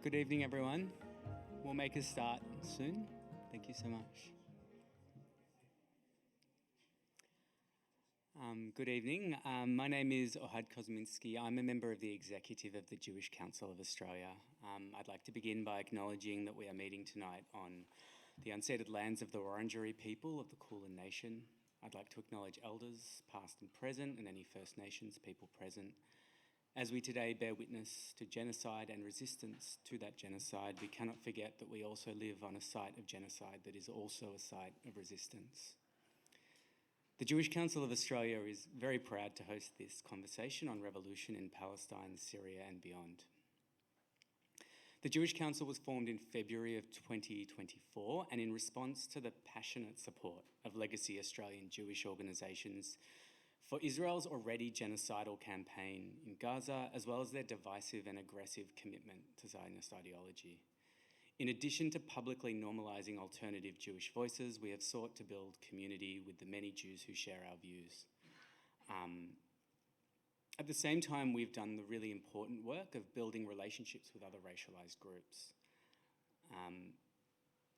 Good evening, everyone. We'll make a start soon. Thank you so much. Good evening. My name is Ohad Kozminski. I'm a member of the executive of the Jewish Council of Australia. I'd like to begin by acknowledging that we are meeting tonight on the unceded lands of the Wurundjeri people of the Kulin Nation. I'd like to acknowledge elders, past and present, and any First Nations people present. As we today bear witness to genocide and resistance to that genocide, we cannot forget that we also live on a site of genocide that is also a site of resistance. The Jewish Council of Australia is very proud to host this conversation on revolution in Palestine, Syria and beyond. The Jewish Council was formed in February of 2024 and in response to the passionate support of legacy Australian Jewish organisations for Israel's already genocidal campaign in Gaza, as well as their divisive and aggressive commitment to Zionist ideology. In addition to publicly normalising alternative Jewish voices, we have sought to build community with the many Jews who share our views. At the same time, we've done the really important work of building relationships with other racialised groups.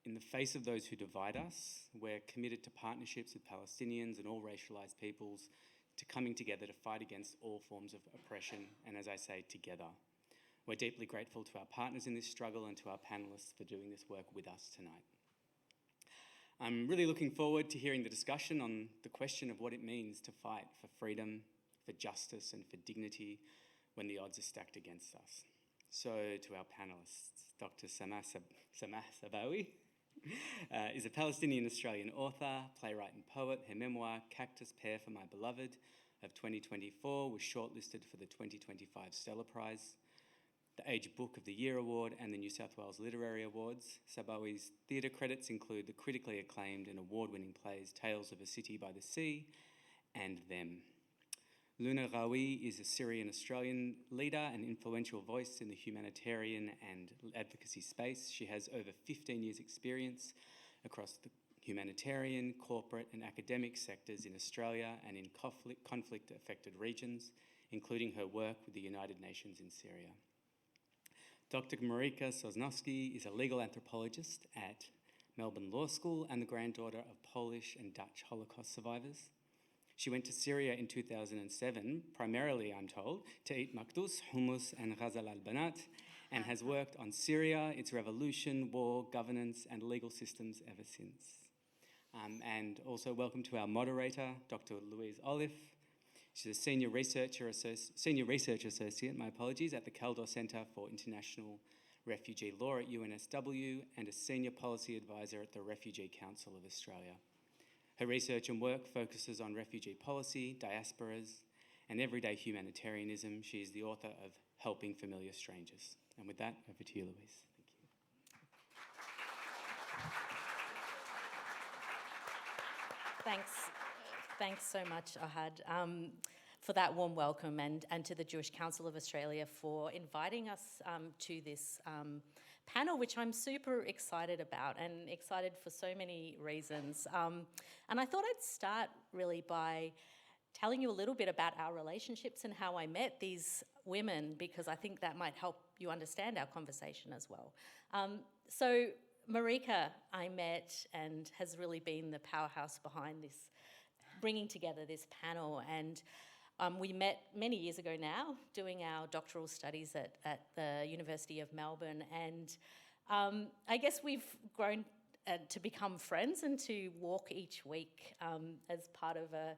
In the face of those who divide us, we're committed to partnerships with Palestinians and all racialised peoples, to coming together to fight against all forms of oppression, and as I say, together. We're deeply grateful to our partners in this struggle and to our panellists for doing this work with us tonight. I'm really looking forward to hearing the discussion on the question of what it means to fight for freedom, for justice and for dignity when the odds are stacked against us. So to our panellists, Dr. Samah Sabawi is a Palestinian-Australian author, playwright and poet. Her memoir, Cactus Pear for My Beloved, of 2024 was shortlisted for the 2025 Stella Prize, the Age Book of the Year Award and the New South Wales Literary Awards. Sabawi's theatre credits include the critically acclaimed and award-winning plays Tales of a City by the Sea and Them. Luna Rawi is a Syrian-Australian leader and influential voice in the humanitarian and advocacy space. She has over 15 years' experience across the humanitarian, corporate and academic sectors in Australia and in conflict-affected regions, including her work with the United Nations in Syria. Dr. Marika Sosnowski is a legal anthropologist at Melbourne Law School and the granddaughter of Polish and Dutch Holocaust survivors. She went to Syria in 2007, primarily, I'm told, to eat makdous, hummus and ghazal al-banat, and has worked on Syria, its revolution, war, governance and legal systems ever since. And also welcome to our moderator, Dr. Louise Olive. She's a Senior Research Associate, at the Kaldor Centre for International Refugee Law at UNSW and a Senior Policy Advisor at the Refugee Council of Australia. Her research and work focuses on refugee policy, diasporas, and everyday humanitarianism. She is the author of Helping Familiar Strangers. And with that, over to you, Louise. Thank you. Thanks so much, Ohad, for that warm welcome and to the Jewish Council of Australia for inviting us to this panel, which I'm super excited about and excited for so many reasons. And I thought I'd start really by telling you a little bit about our relationships and how I met these women, because I think that might help you understand our conversation as well. So Marika I met and has really been the powerhouse behind this, bringing together this panel. And we met many years ago now doing our doctoral studies at the University of Melbourne. And I guess we've grown to become friends and to walk each week as part of a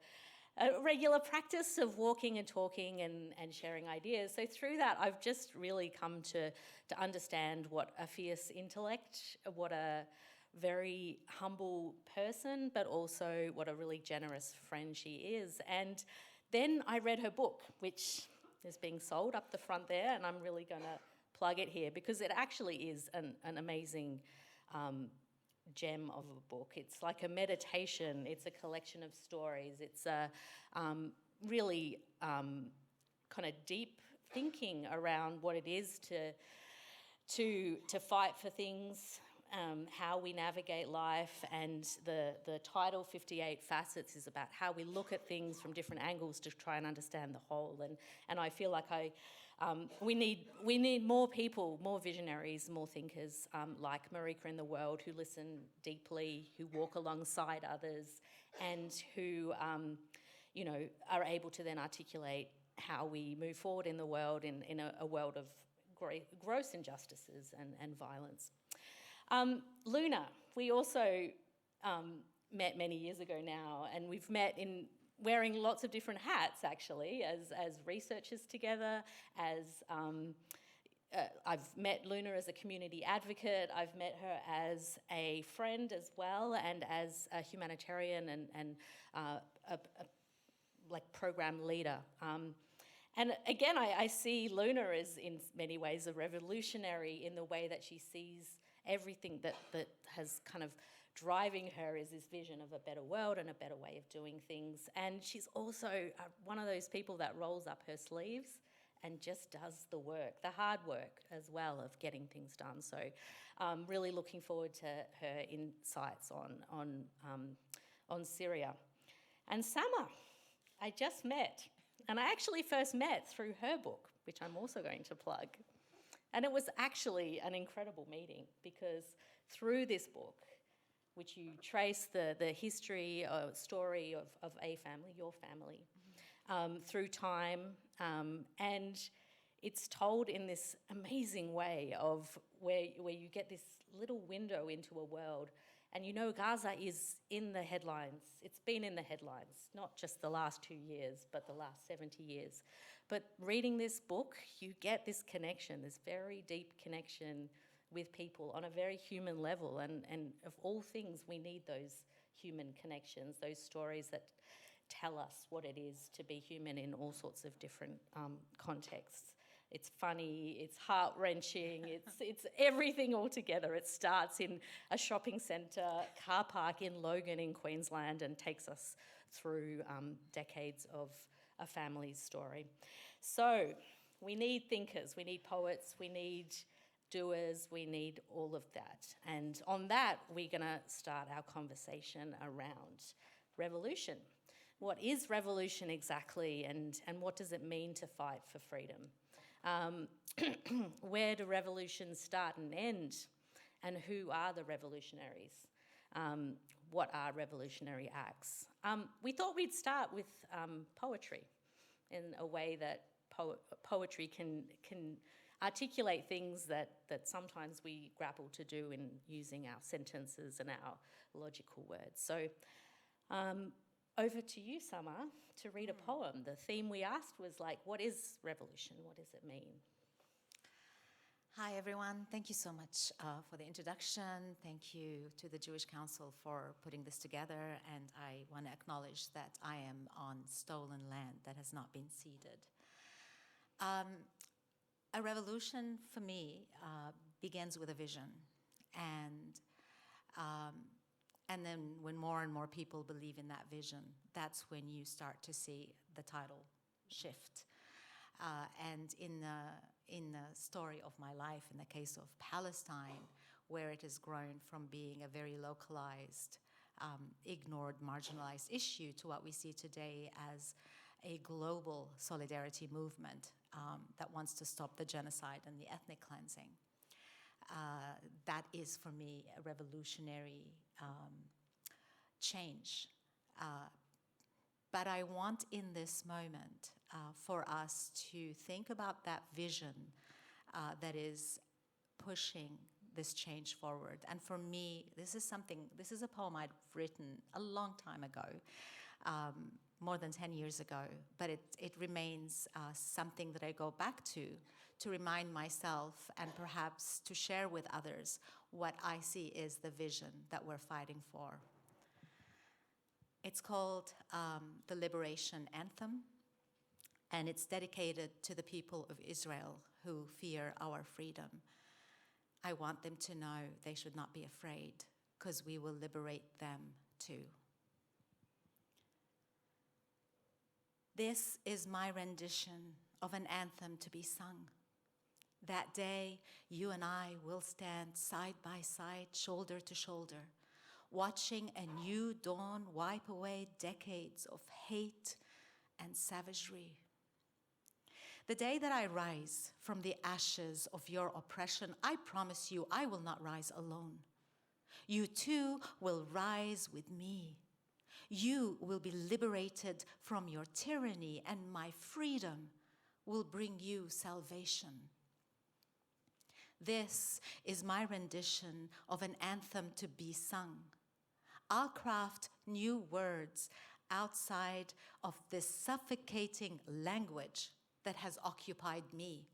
regular practice of walking and talking and sharing ideas. So through that, I've just really come to understand what a fierce intellect, what a very humble person, but also what a really generous friend she is. And then I read her book, which is being sold up the front there, and I'm really going to plug it here because it actually is an amazing gem of a book. It's like a meditation. It's a collection of stories. It's a really kind of deep thinking around what it is to fight for things how we navigate life, and the title 58 Facets is about how we look at things from different angles to try and understand the whole. And I feel like we need more people, more visionaries, more thinkers like Marika in the world, who listen deeply, who walk alongside others, and who are able to then articulate how we move forward in the world, in a world of gross injustices and violence. Luna, we also met many years ago now, and we've met in wearing lots of different hats, actually, as researchers together, I've met Luna as a community advocate, I've met her as a friend as well, and as a humanitarian and program leader. And again, I see Luna as, in many ways, a revolutionary in the way that she sees everything that has kind of driving her is this vision of a better world and a better way of doing things. And she's also one of those people that rolls up her sleeves and just does the work, the hard work as well, of getting things done. So really looking forward to her insights on Syria. And Sama, I just met. And I actually first met through her book, which I'm also going to plug. And it was actually an incredible meeting, because through this book, which you trace the history or story of a family, your family, through time, and it's told in this amazing way of where you get this little window into a world. And you know, Gaza is in the headlines. It's been in the headlines, not just the last 2 years, but the last 70 years. But reading this book, you get this connection, this very deep connection with people on a very human level. And of all things, we need those human connections, those stories that tell us what it is to be human in all sorts of different contexts. It's funny, it's heart-wrenching, it's everything all together. It starts in a shopping centre car park in Logan in Queensland and takes us through decades of a family's story. So we need thinkers, we need poets, we need doers, we need all of that. And on that, we're going to start our conversation around revolution. What is revolution exactly, and what does it mean to fight for freedom? Where do revolutions start and end? And who are the revolutionaries? What are revolutionary acts? We thought we'd start with poetry, in a way that poetry can articulate things that sometimes we grapple to do in using our sentences and our logical words. So over to you, Summer, to read a poem. The theme we asked was what is revolution? What does it mean? Hi, everyone. Thank you so much for the introduction. Thank you to the Jewish Council for putting this together. And I want to acknowledge that I am on stolen land that has not been ceded. A revolution, for me, begins with a vision. And then when more and more people believe in that vision, that's when you start to see the title shift. And in the story of my life, in the case of Palestine, where it has grown from being a very localized, ignored, marginalized issue to what we see today as a global solidarity movement that wants to stop the genocide and the ethnic cleansing. That is, for me, a revolutionary change. But I want in this moment for us to think about that vision that is pushing this change forward. And for me, this is a poem I'd written a long time ago, more than 10 years ago, but it remains something that I go back to remind myself and perhaps to share with others what I see is the vision that we're fighting for. It's called the Liberation Anthem, and it's dedicated to the people of Israel who fear our freedom. I want them to know they should not be afraid, because we will liberate them too. This is my rendition of an anthem to be sung. That day, you and I will stand side by side, shoulder to shoulder, watching a new dawn wipe away decades of hate and savagery. The day that I rise from the ashes of your oppression, I promise you I will not rise alone. You too will rise with me. You will be liberated from your tyranny, and my freedom will bring you salvation. This is my rendition of an anthem to be sung. I'll craft new words outside of this suffocating language that has occupied me.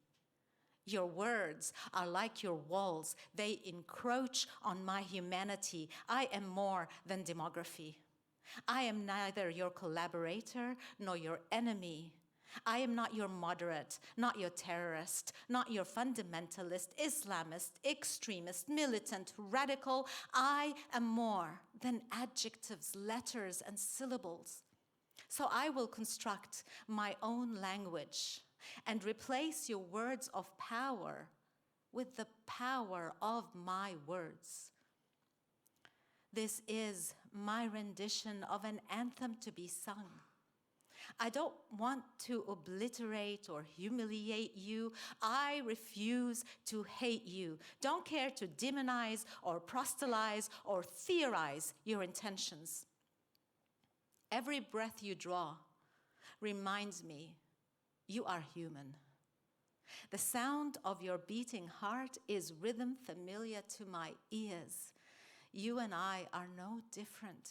Your words are like your walls. They encroach on my humanity. I am more than demography. I am neither your collaborator nor your enemy. I am not your moderate, not your terrorist, not your fundamentalist, Islamist, extremist, militant, radical. I am more than adjectives, letters, and syllables. So I will construct my own language and replace your words of power with the power of my words. This is my rendition of an anthem to be sung. I don't want to obliterate or humiliate you. I refuse to hate you. Don't care to demonize or proselytize or theorize your intentions. Every breath you draw reminds me you are human. The sound of your beating heart is rhythm familiar to my ears. You and I are no different.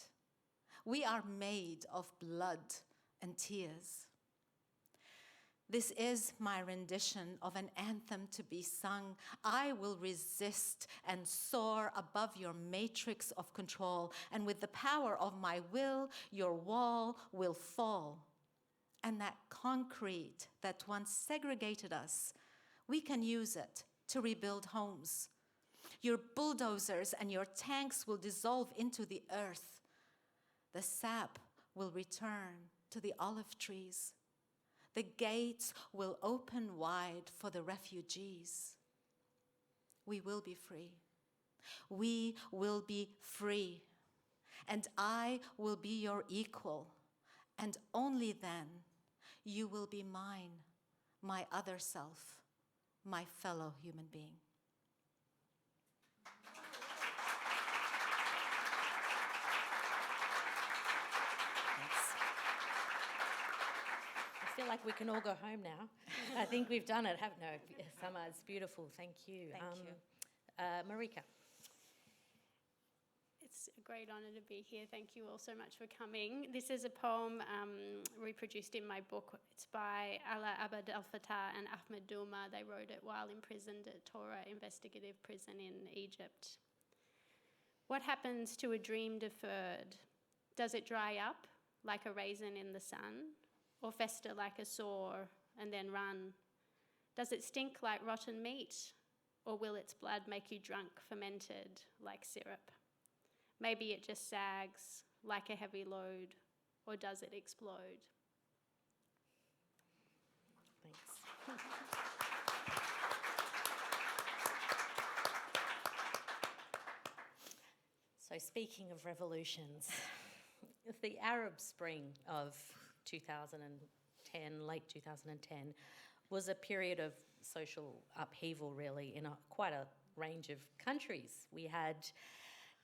We are made of blood and tears. This is my rendition of an anthem to be sung. I will resist and soar above your matrix of control, and with the power of my will, your wall will fall. And that concrete that once segregated us, we can use it to rebuild homes. Your bulldozers and your tanks will dissolve into the earth. The sap will return to the olive trees. The gates will open wide for the refugees. We will be free. We will be free. And I will be your equal. And only then you will be mine, my other self, my fellow human being. I feel like we can all go home now. I think we've done it. No, Summer, it's beautiful. Thank you. Thank you. Marika. It's a great honour to be here. Thank you all so much for coming. This is a poem reproduced in my book. It's by Ala Abd al-Fattah and Ahmed Douma. They wrote it while imprisoned at Torah Investigative Prison in Egypt. What happens to a dream deferred? Does it dry up like a raisin in the sun, or fester like a sore and then run? Does it stink like rotten meat, or will its blood make you drunk, fermented like syrup? Maybe it just sags like a heavy load, or does it explode? Thanks. So speaking of revolutions, the Arab Spring of 2010, late 2010, was a period of social upheaval, really, in quite a range of countries. We had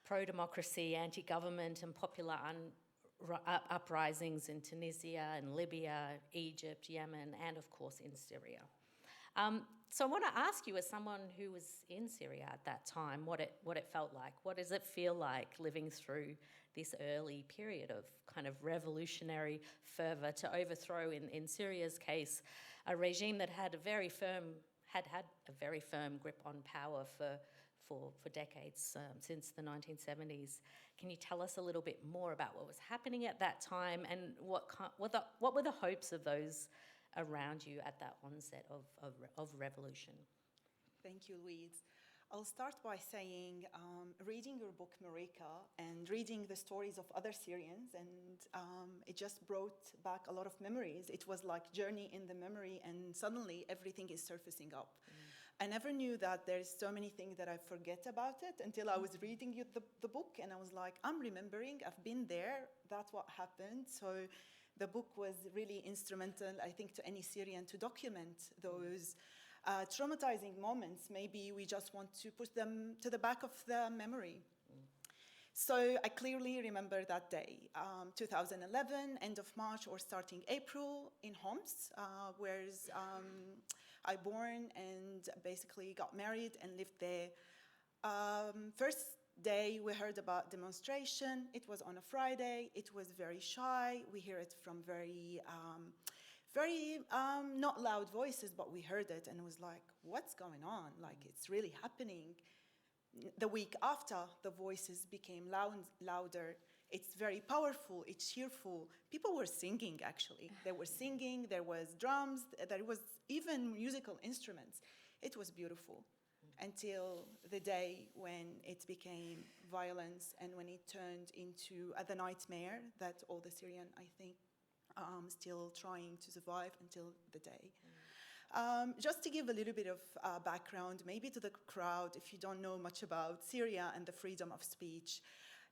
pro-democracy, anti-government and popular uprisings in Tunisia and Libya, Egypt, Yemen, and of course in Syria. So I want to ask you, as someone who was in Syria at that time, what it felt like. What does it feel like living through this early period of kind of revolutionary fervour to overthrow, in Syria's case, a regime that had a very firm grip on power for decades, since the 1970s. Can you tell us a little bit more about what was happening at that time, and what were the hopes of those around you at that onset of revolution? Thank you, Louise. I'll start by saying, reading your book, Marika, and reading the stories of other Syrians, and it just brought back a lot of memories. It was like journey in the memory, and suddenly everything is surfacing up. I never knew that there's so many things that I forget about it until I was reading the book, and I was like, I'm remembering, I've been there, that's what happened. So the book was really instrumental, I think, to any Syrian to document those traumatizing moments. Maybe we just want to put them to the back of the memory. So I clearly remember that day, 2011, end of March or starting April in Homs, where I born and basically got married and lived there. First day we heard about demonstration. It was on a Friday. It was very shy. We hear it from very not loud voices, but we heard it and it was like, what's going on? Like, it's really happening. The week after, the voices became louder. It's very powerful, it's cheerful. People were singing, actually. They were singing, there was drums, there was even musical instruments. It was beautiful until the day when it became violence and when it turned into the nightmare that all the Syrian, I think, still trying to survive until the day. Just to give a little bit of background, maybe to the crowd, if you don't know much about Syria and the freedom of speech.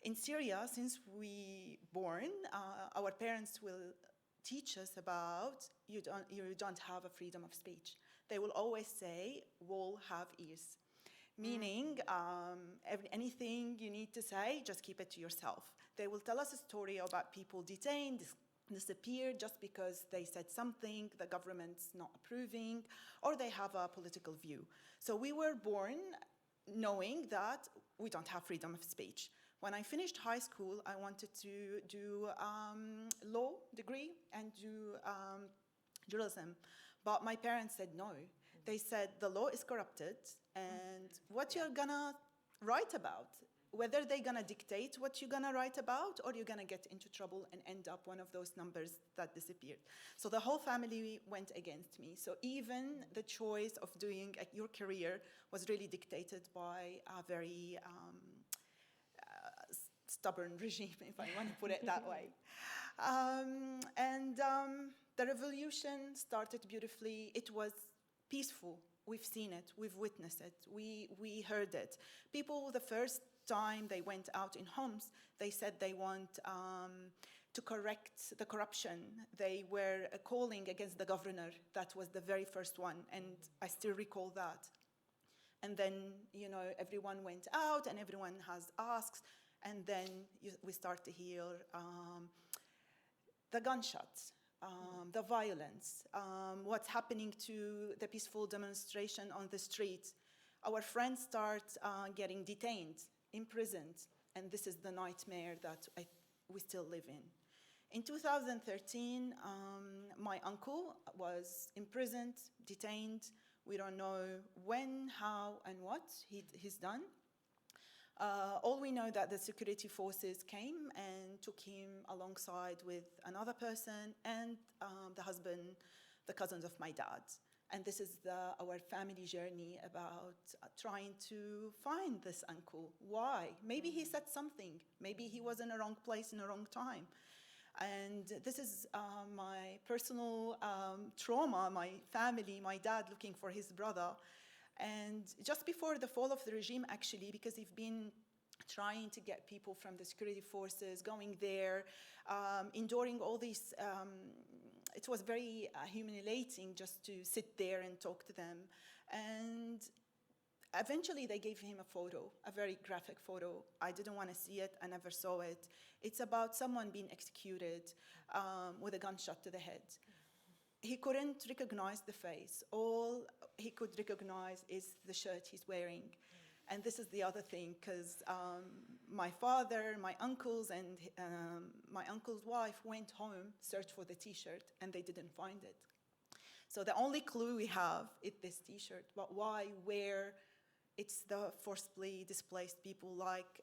In Syria, since we born, our parents will teach us about you don't have a freedom of speech. They will always say, "Wall have ears," meaning anything you need to say, just keep it to yourself. They will tell us a story about people detained, disappeared just because they said something the government's not approving, or they have a political view. So we were born knowing that we don't have freedom of speech. When I finished high school, I wanted to do law degree and do journalism, but my parents said no. They said the law is corrupted, and what you're gonna write about, whether they're gonna dictate what you're gonna write about, or you're gonna get into trouble and end up one of those numbers that disappeared. So the whole family went against me. So even the choice of doing your career was really dictated by a very stubborn regime, if I want to put it that way. The revolution started beautifully. It was peaceful. We've seen it. We've witnessed it. We heard it. People, the first time they went out in Homs, they said they want to correct the corruption. They were calling against the governor. That was the very first one, and I still recall that. And then, everyone went out and everyone has asked, and then we start to hear the gunshots, the violence, what's happening to the peaceful demonstration on the street. Our friends start getting detained, imprisoned, and this is the nightmare that we still live in. In 2013, my uncle was imprisoned, detained. We don't know when, how, and what he's done. All we know that the security forces came and took him alongside with another person and the husband, the cousins of my dad. And this is our family journey about trying to find this uncle. Why? Maybe he said something. Maybe he was in a wrong place in a wrong time. And this is my personal trauma, my family, my dad looking for his brother. And just before the fall of the regime, actually, because he've been trying to get people from the security forces going there, enduring all these, it was very humiliating just to sit there and talk to them. And eventually they gave him a photo, a very graphic photo. I didn't want to see it, I never saw it. It's about someone being executed with a gunshot to the head. He couldn't recognize the face. All he could recognize is the shirt he's wearing. And this is the other thing, because my father, my uncles, and my uncle's wife went home, searched for the T-shirt, and they didn't find it. So the only clue we have is this T-shirt. But why, where? It's the forcibly displaced people, like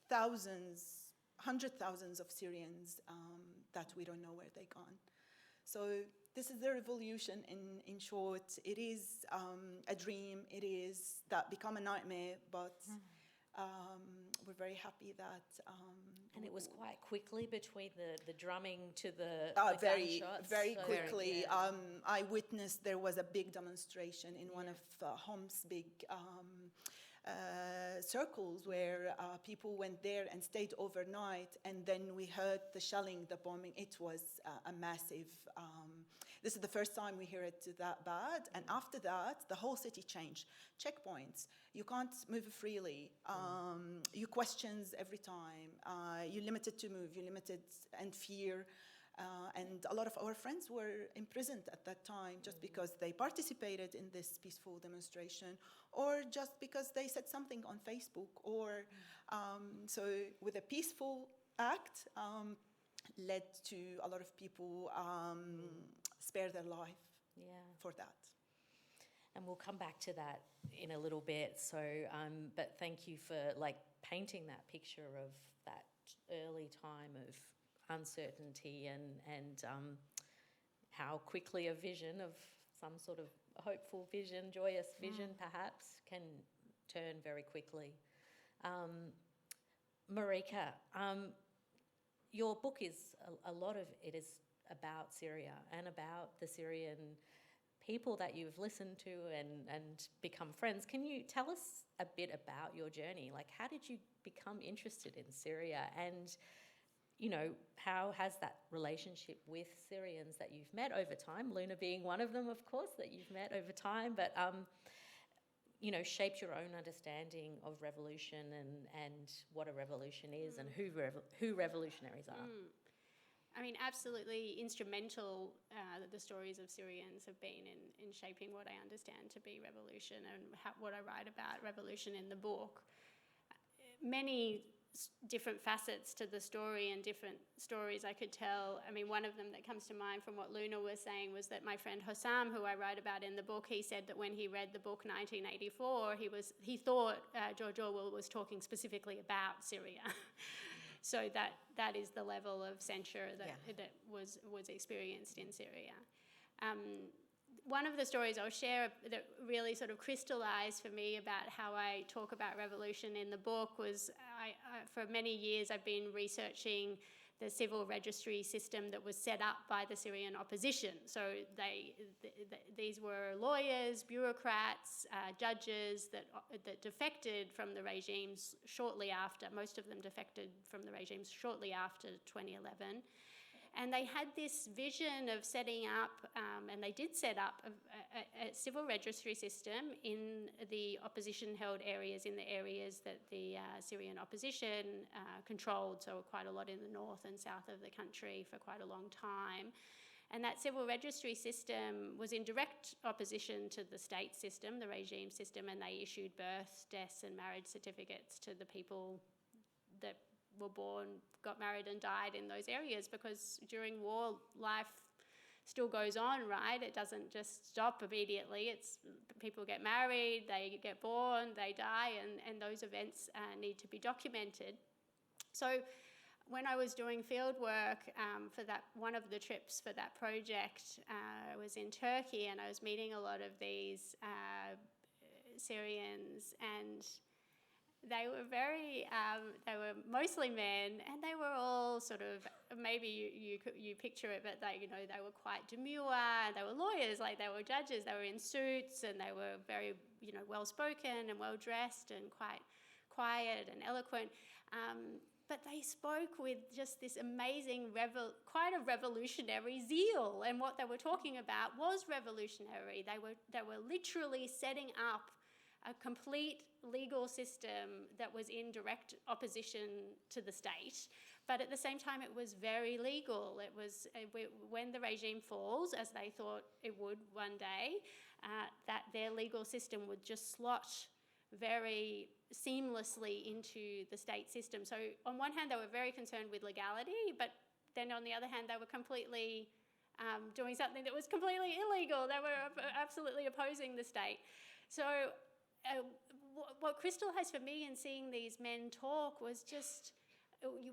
thousands, 100,000s of Syrians that we don't know where they've gone. So this is the revolution in short. It is a dream. It is that become a nightmare, but we're very happy that And it was quite quickly between the drumming to the very, gunshots. very So, quickly. yeah. I witnessed there was a big demonstration in one of Hom's big circles where people went there and stayed overnight, and then we heard the shelling, the bombing. It was a massive. This is the first time we hear it that bad, and after that, the whole city changed. Checkpoints. You can't move freely. You questions every time. You're limited to move. You're limited and fear. And a lot of our friends were imprisoned at that time just because they participated in this peaceful demonstration, or just because they said something on Facebook, or so with a peaceful act led to a lot of people spare their life for that. And we'll come back to that in a little bit. So, but thank you for painting that picture of that early time of uncertainty and how quickly a vision of some sort of hopeful vision, joyous vision perhaps, can turn very quickly. Marika, your book is, a lot of it is about Syria and about the Syrian people that you've listened to and become friends. Can you tell us a bit about your journey? How did you become interested in Syria, and how has that relationship with Syrians that you've met over time, Luna being one of them, of course, that you've met over time, but shaped your own understanding of revolution and what a revolution is and who revolutionaries are? I mean, absolutely instrumental the stories of Syrians have been in shaping what I understand to be revolution and what I write about revolution in the book. Many different facets to the story and different stories I could tell. I mean, one of them that comes to mind from what Luna was saying was that my friend Hossam, who I write about in the book, he said that when he read the book 1984, he thought George Orwell was talking specifically about Syria. So that is the level of censure that was experienced in Syria. One of the stories I'll share that really sort of crystallized for me about how I talk about revolution in the book was for many years I've been researching the civil registry system that was set up by the Syrian opposition. So these were lawyers, bureaucrats, judges that defected from the regimes shortly after. Most of them defected from the regimes shortly after 2011. And they had this vision of setting up, and they did set up a civil registry system in the opposition-held areas, in the areas that the Syrian opposition controlled, so quite a lot in the north and south of the country for quite a long time. And that civil registry system was in direct opposition to the state system, the regime system, and they issued births, deaths, and marriage certificates to the people that were born, got married and died in those areas, because during war, life still goes on, right? It doesn't just stop immediately. It's people get married, they get born, they die, and those events need to be documented. So when I was doing field work for one of the trips for that project, I was in Turkey, and I was meeting a lot of these Syrians, and they were they were mostly men, and they were all sort of, maybe you picture it, but they were quite demure, and they were lawyers, they were judges, they were in suits, and they were very, well-spoken and well-dressed and quite quiet and eloquent. But they spoke with just this amazing, quite a revolutionary zeal, and what they were talking about was revolutionary. They were literally setting up a complete legal system that was in direct opposition to the state, but at the same time it was very legal. It was, when the regime falls, as they thought it would one day, that their legal system would just slot very seamlessly into the state system. So on one hand they were very concerned with legality, but then on the other hand they were completely doing something that was completely illegal. They were absolutely opposing the state. So what crystallized for me in seeing these men talk was just,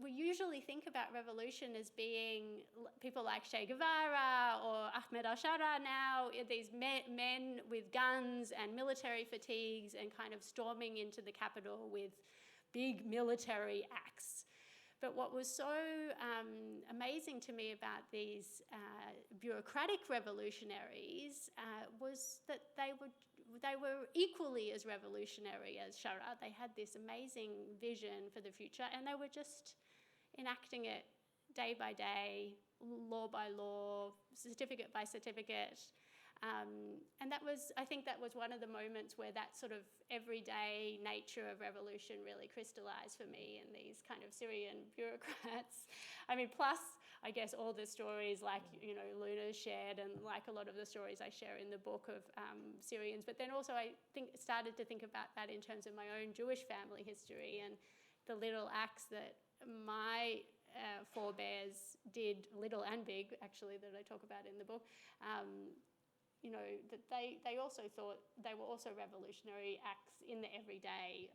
we usually think about revolution as being people like Che Guevara or Ahmed al-Shara now, these men with guns and military fatigues and kind of storming into the capital with big military acts. But what was so amazing to me about these bureaucratic revolutionaries was that they were equally as revolutionary as Shara. They had this amazing vision for the future, and they were just enacting it day by day, law by law, certificate by certificate. And I think that was one of the moments where that sort of everyday nature of revolution really crystallized for me and these kind of Syrian bureaucrats. I mean, plus, I guess, all the stories like, Luna shared and like a lot of the stories I share in the book of Syrians. But then also I started to think about that in terms of my own Jewish family history and the little acts that my forebears did, little and big, actually, that I talk about in the book. That they also thought they were also revolutionary acts in the everyday.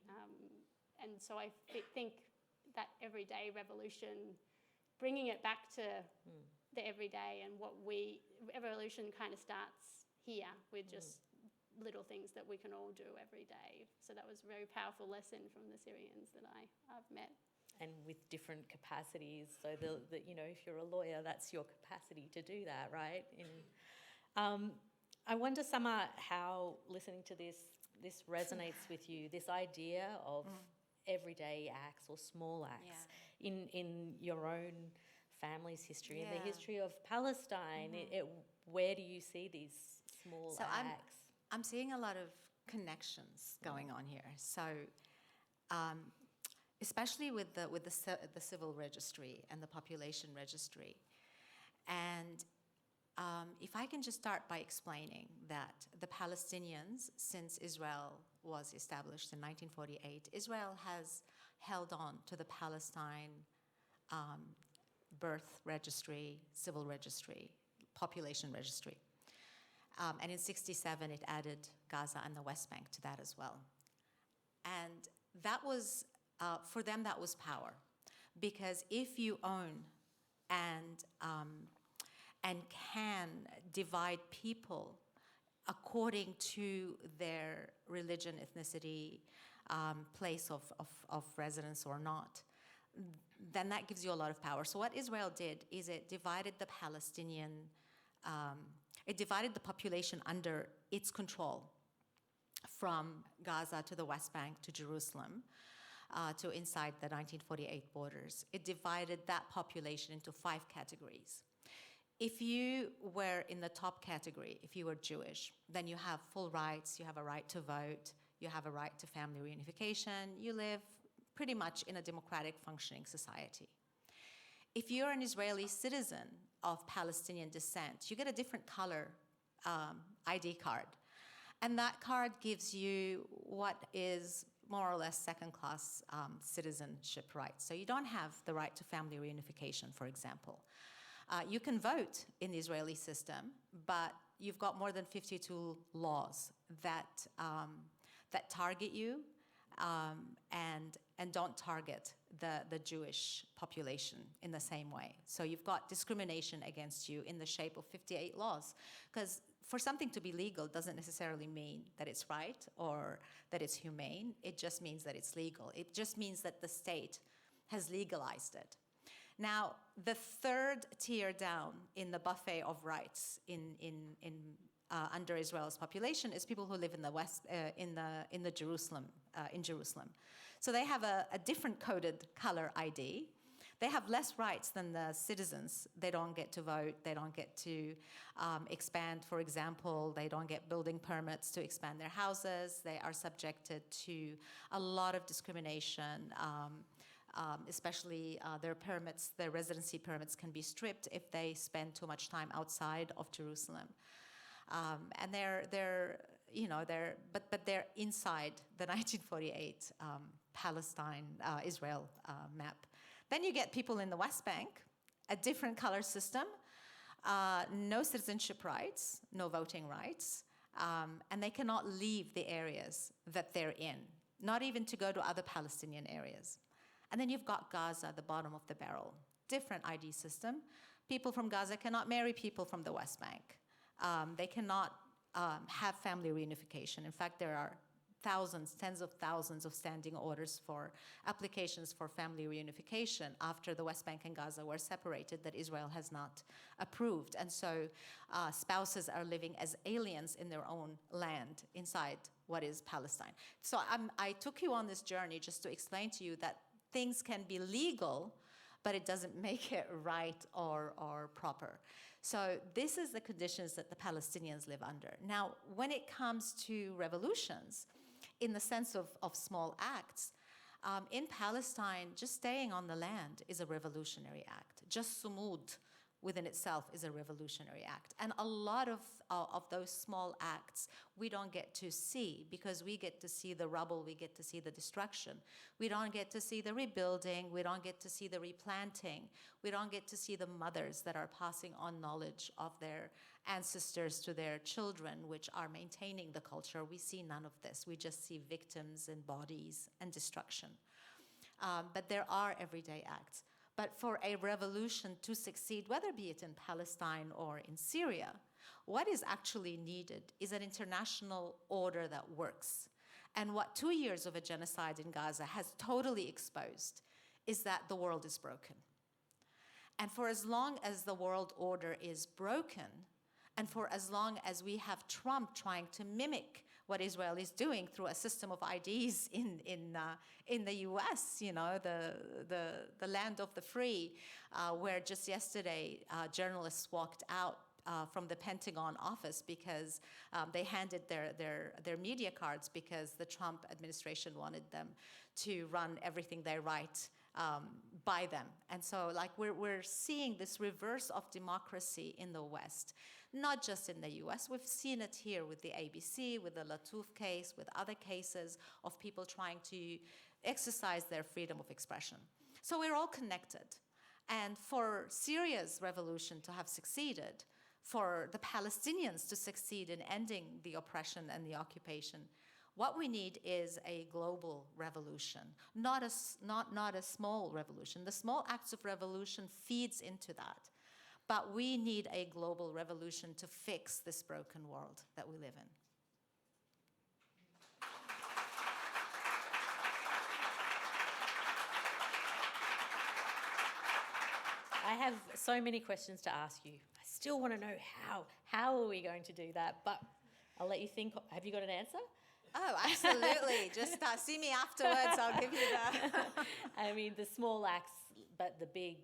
And so I think that everyday revolution, bringing it back to the everyday and evolution kind of starts here with just little things that we can all do every day. So that was a very powerful lesson from the Syrians that I've met. And with different capacities. So if you're a lawyer, that's your capacity to do that, right? I wonder, Summer, how listening to this resonates with you, this idea of everyday acts or small acts in your own family's history, in the history of Palestine. Where do you see these small acts? I'm seeing a lot of connections going on here. So, especially with the civil registry and the population registry, and if I can just start by explaining that the Palestinians, since Israel was established in 1948, Israel has held on to the Palestine birth registry, civil registry, population registry. And in 1967, it added Gaza and the West Bank to that as well. And that was, for them, that was power. Because if you own and can divide people according to their religion, ethnicity, place of residence or not, then that gives you a lot of power. So what Israel did is it divided the population under its control from Gaza to the West Bank to Jerusalem, to inside the 1948 borders. It divided that population into 5 categories. If you were in the top category, if you were Jewish, then you have full rights, you have a right to vote, you have a right to family reunification, you live pretty much in a democratic functioning society. If you're an Israeli citizen of Palestinian descent, you get a different color ID card. And that card gives you what is more or less second-class citizenship rights. So you don't have the right to family reunification, for example. You can vote in the Israeli system, but you've got more than 52 laws that target you and don't target the Jewish population in the same way. So you've got discrimination against you in the shape of 58 laws, because for something to be legal doesn't necessarily mean that it's right or that it's humane. It just means that it's legal. It just means that the state has legalized it. Now, the third tier down in the buffet of rights under Israel's population is people who live in the West, in Jerusalem. So they have a different coded color ID. They have less rights than the citizens. They don't get to vote. They don't get to expand, for example. They don't get building permits to expand their houses. They are subjected to a lot of discrimination. Especially their residency permits can be stripped if they spend too much time outside of Jerusalem. And they're inside the 1948 Palestine-Israel map. Then you get people in the West Bank, a different color system, no citizenship rights, no voting rights, and they cannot leave the areas that they're in, not even to go to other Palestinian areas. And then you've got Gaza, the bottom of the barrel, different ID system. People from Gaza cannot marry people from the West Bank. They cannot have family reunification. In fact, there are thousands, tens of thousands of standing orders for applications for family reunification after the West Bank and Gaza were separated that Israel has not approved. And so spouses are living as aliens in their own land inside what is Palestine. So I took you on this journey just to explain to you that things can be legal, but it doesn't make it right or proper. So this is the conditions that the Palestinians live under. Now, when it comes to revolutions, in the sense of small acts, in Palestine, just staying on the land is a revolutionary act. Just sumud within itself is a revolutionary act. And a lot of those small acts we don't get to see, because we get to see the rubble, we get to see the destruction. We don't get to see the rebuilding, we don't get to see the replanting, we don't get to see the mothers that are passing on knowledge of their ancestors to their children, which are maintaining the culture. We see none of this. We just see victims and bodies and destruction. But there are everyday acts. But for a revolution to succeed, whether be it in Palestine or in Syria, what is actually needed is an international order that works. And what 2 years of a genocide in Gaza has totally exposed is that the world is broken. And for as long as the world order is broken, and for as long as we have Trump trying to mimic what Israel is doing through a system of IDs in the US, you know, the land of the free, where just yesterday journalists walked out from the Pentagon office because they handed their media cards because the Trump administration wanted them to run everything they write by them. And so like we're seeing this reverse of democracy in the West, not just in the US. We've seen it here with the ABC, with the Latouf case, with other cases of people trying to exercise their freedom of expression. So we're all connected. And for Syria's revolution to have succeeded, for the Palestinians to succeed in ending the oppression and the occupation, what we need is a global revolution, not a small revolution. The small acts of revolution feeds into that. But we need a global revolution to fix this broken world that we live in. I have so many questions to ask you. I still want to know how are we going to do that? But I'll let you think. Have you got an answer? Oh, absolutely. Just see me afterwards. I'll give you that. I mean, the small acts, but the big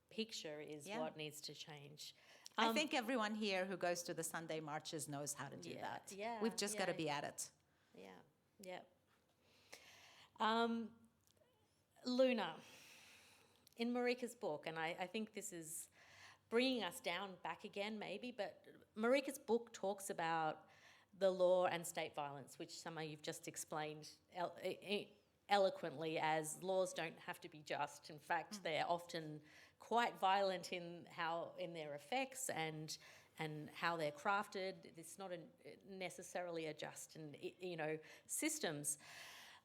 picture is what needs to change. I think everyone here who goes to the Sunday marches knows how to do that. Yeah, We've just got to be at it. Yeah. Luna, in Marika's book, and I think this is bringing us down back again maybe, but Marika's book talks about the law and state violence, which some of you've just explained eloquently as laws don't have to be just. In fact, they're often quite violent in their effects and how they're crafted. It's not necessarily a just systems.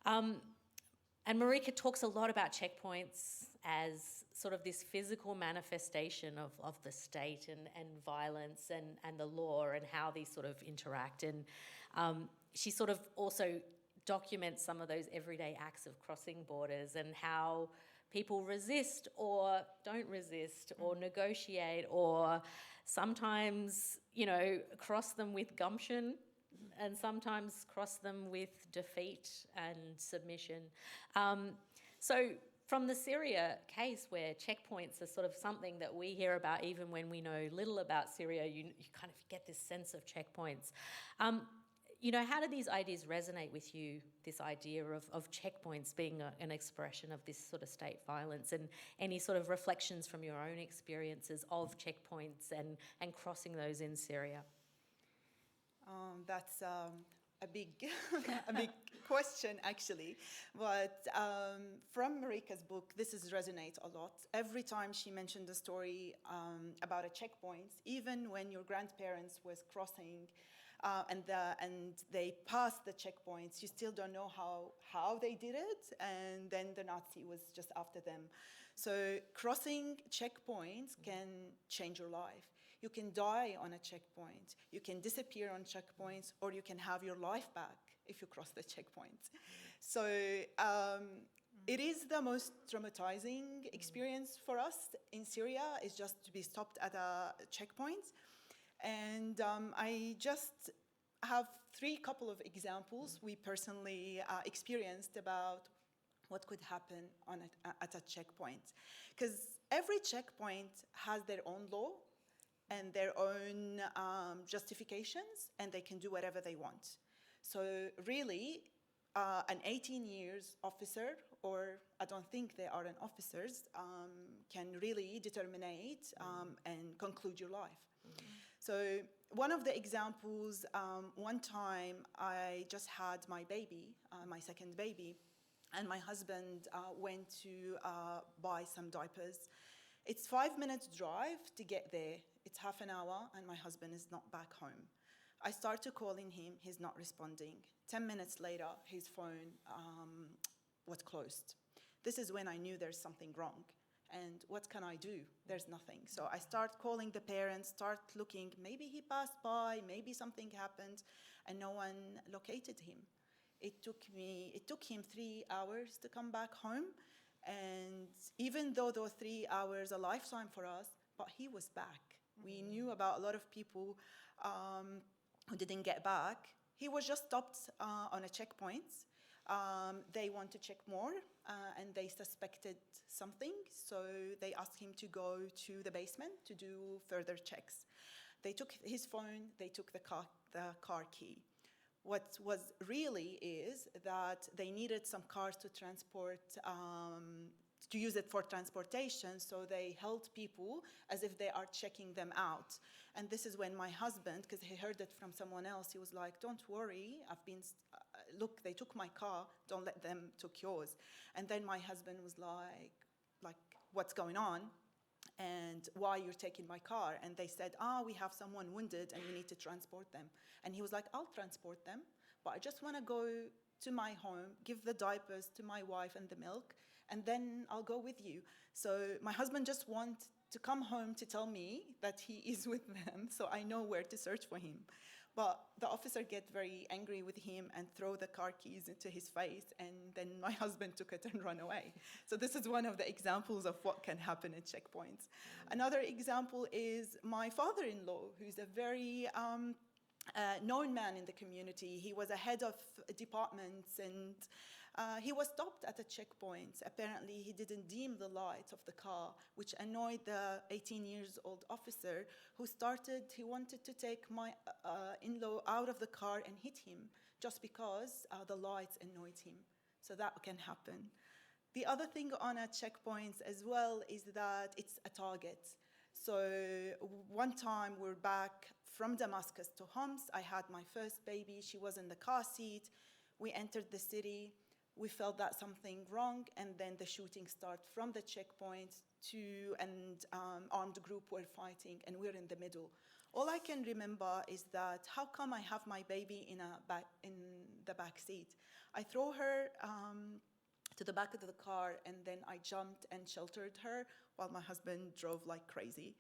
And Marika talks a lot about checkpoints as sort of this physical manifestation of the state and violence and the law and how these sort of interact. And she sort of also documents some of those everyday acts of crossing borders and how people resist or don't resist or negotiate or sometimes, cross them with gumption and sometimes cross them with defeat and submission. So from the Syria case, where checkpoints are sort of something that we hear about even when we know little about Syria, you kind of get this sense of checkpoints. How do these ideas resonate with you, this idea of checkpoints being an expression of this sort of state violence, and any sort of reflections from your own experiences of checkpoints and crossing those in Syria? That's a big question, actually. But from Marika's book, this resonates a lot. Every time she mentioned the story about a checkpoint, even when your grandparents was crossing and they passed the checkpoints, you still don't know how they did it, and then the Nazi was just after them. So crossing checkpoints can change your life. You can die on a checkpoint, you can disappear on checkpoints, or you can have your life back if you cross the checkpoint. So it is the most traumatizing experience for us in Syria, is just to be stopped at a checkpoint. And I just have couple of examples we personally experienced about what could happen at a checkpoint. Because every checkpoint has their own law and their own justifications, and they can do whatever they want. So really, an 18 years officer, or I don't think they are an officers, can really determine and conclude your life. So one of the examples, one time I just had my baby, my second baby, and my husband went to buy some diapers. It's 5 minutes drive to get there. It's half an hour, and my husband is not back home. I started calling him, he's not responding. 10 minutes later, his phone was closed. This is when I knew there's something wrong. And what can I do? There's nothing. So I start calling the parents, start looking, maybe he passed by, maybe something happened, and no one located him. It took him 3 hours to come back home. And even though those 3 hours are a lifetime for us, but he was back. We knew about a lot of people who didn't get back. He was just stopped on a checkpoint. They want to check more, and they suspected something, so they asked him to go to the basement to do further checks. They took his phone, they took the car key. What was really is that they needed some cars to transport, to use it for transportation, so they held people as if they are checking them out. And this is when my husband, because he heard it from someone else, he was like, don't worry, look, they took my car, don't let them took yours. And then my husband was like, what's going on? And why you're taking my car? And they said, we have someone wounded and we need to transport them. And he was like, I'll transport them, but I just want to go to my home, give the diapers to my wife and the milk, and then I'll go with you. So my husband just wants to come home to tell me that he is with them, so I know where to search for him. But the officer get very angry with him and throw the car keys into his face, and then my husband took it and ran away. So this is one of the examples of what can happen at checkpoints. Another example is my father-in-law, who's a very known man in the community. He was a head of departments, and he was stopped at a checkpoint. Apparently, he didn't dim the lights of the car, which annoyed the 18-year-old officer he wanted to take my in-law out of the car and hit him just because the lights annoyed him. So that can happen. The other thing on a checkpoint as well is that it's a target. So one time we're back from Damascus to Homs. I had my first baby. She was in the car seat. We entered the city. We felt that something wrong, and then the shooting started from the checkpoint and armed group were fighting, and we're in the middle. All I can remember is that how come I have my baby in the back seat? I throw her to the back of the car, and then I jumped and sheltered her while my husband drove like crazy.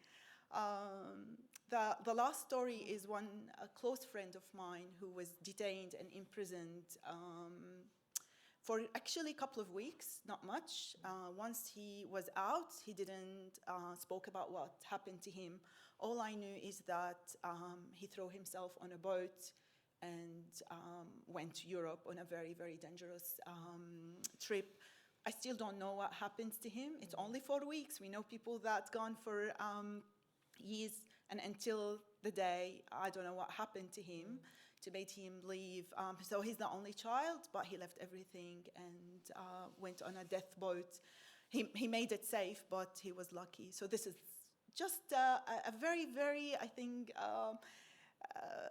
The last story is a close friend of mine who was detained and imprisoned for actually a couple of weeks, not much. Once he was out, he didn't spoke about what happened to him. All I knew is that he threw himself on a boat and went to Europe on a very, very dangerous trip. I still don't know what happens to him. It's only 4 weeks. We know people that gone for years, and until the day, I don't know what happened to him to make him leave. So he's the only child, but he left everything and went on a death boat. He made it safe, but he was lucky. So this is just a very, very, I think,